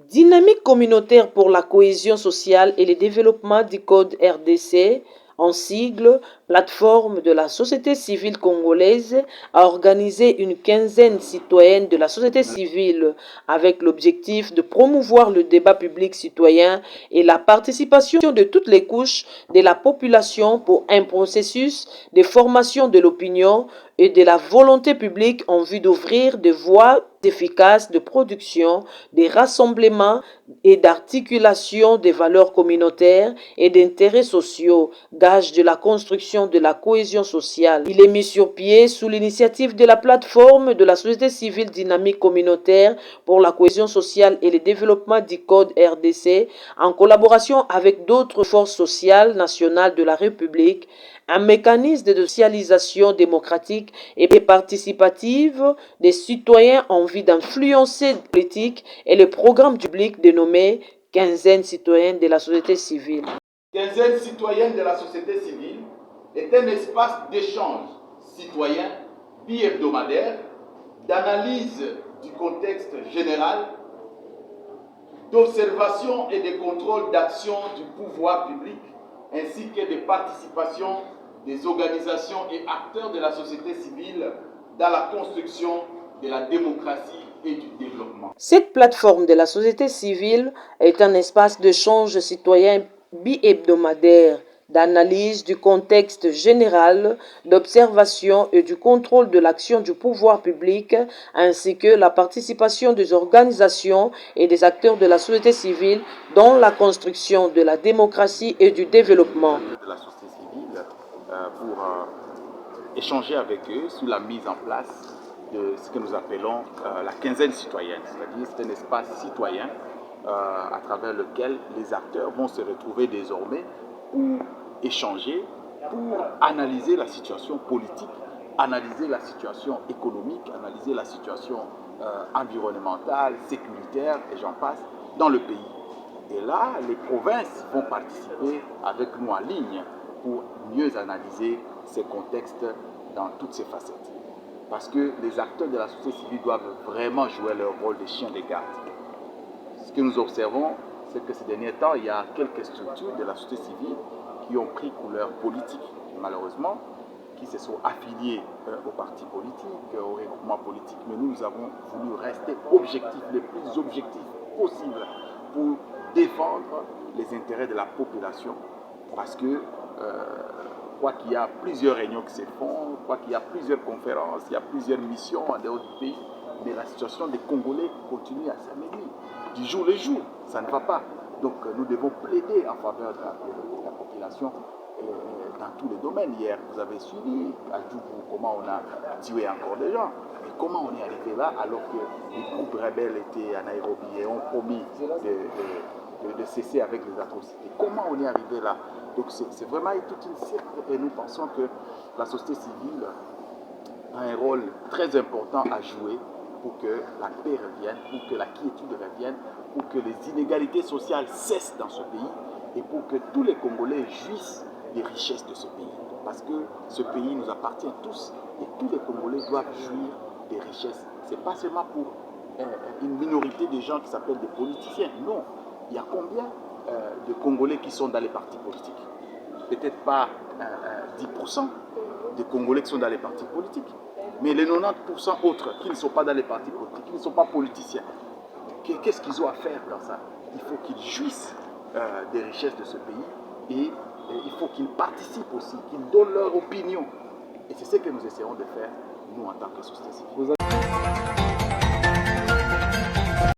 Dynamique communautaire pour la cohésion sociale et le développement du Code RDC, en sigle, plateforme de la société civile congolaise, a organisé une quinzaine citoyenne de la société civile avec l'objectif de promouvoir le débat public citoyen et la participation de toutes les couches de la population pour un processus de formation de l'opinion et de la volonté publique en vue d'ouvrir des voies efficaces de production, des rassemblements et d'articulation des valeurs communautaires et d'intérêts sociaux, gage de la construction de la cohésion sociale. Il est mis sur pied sous l'initiative de la plateforme de la société civile dynamique communautaire pour la cohésion sociale et le développement du Code RDC, en collaboration avec d'autres forces sociales nationales de la République, un mécanisme de socialisation démocratique et participative des citoyens en vue d'influencer la politique et le programme public dénommé Quinzaine citoyenne de la société civile. Quinzaine citoyenne de la société civile est un espace d'échange citoyen bi-hebdomadaire, d'analyse du contexte général, d'observation et de contrôle d'action du pouvoir public, ainsi que de participation des organisations et acteurs de la société civile dans la construction de la démocratie et du développement. Cette plateforme de la société civile est un espace d'échange citoyen bi-hebdomadaire, d'analyse du contexte général, d'observation et du contrôle de l'action du pouvoir public, ainsi que la participation des organisations et des acteurs de la société civile dans la construction de la démocratie et du développement. De la société civile pour échanger avec eux sur la mise en place de ce que nous appelons la quinzaine citoyenne, c'est-à-dire c'est un espace citoyen à travers lequel les acteurs vont se retrouver désormais pour échanger, pour analyser la situation politique, analyser la situation économique, analyser la situation environnementale, sécuritaire, et j'en passe, dans le pays. Et là, les provinces vont participer avec nous en ligne pour mieux analyser ces contextes dans toutes ces facettes. Parce que les acteurs de la société civile doivent vraiment jouer leur rôle de chien de garde. Ce que nous observons, c'est que ces derniers temps, il y a quelques structures de la société civile qui ont pris couleur politique, malheureusement, qui se sont affiliés aux partis politiques, aux regroupements politiques, mais nous avons voulu rester objectifs, les plus objectifs possibles pour défendre les intérêts de la population. Parce que, quoi qu'il y a plusieurs réunions qui se font, quoi qu'il y a plusieurs conférences, il y a plusieurs missions en dehors du pays, mais la situation des Congolais continue à s'améliorer. Du jour le jour, ça ne va pas. Donc nous devons plaider en faveur de la population dans tous les domaines. Hier, vous avez suivi à Djougou comment on a tué encore des gens. Et comment on est arrivé là alors que les groupes rebelles étaient à Nairobi et ont promis de cesser avec les atrocités. Comment on est arrivé là? Donc c'est vraiment toute une cirque et nous pensons que la société civile a un rôle très important à jouer pour que la paix revienne, pour que la quiétude revienne, pour que les inégalités sociales cessent dans ce pays et pour que tous les Congolais jouissent des richesses de ce pays. Parce que ce pays nous appartient tous et tous les Congolais doivent jouir des richesses. Ce n'est pas seulement pour une minorité de gens qui s'appellent des politiciens. Non, il y a combien de Congolais qui sont dans les partis politiques? Peut-être pas 10% des Congolais qui sont dans les partis politiques. Mais les 90% autres qui ne sont pas dans les partis politiques, qui ne sont pas politiciens, qu'est-ce qu'ils ont à faire dans ça? Il faut qu'ils jouissent des richesses de ce pays et il faut qu'ils participent aussi, qu'ils donnent leur opinion. Et c'est ce que nous essayons de faire, nous, en tant que société civile.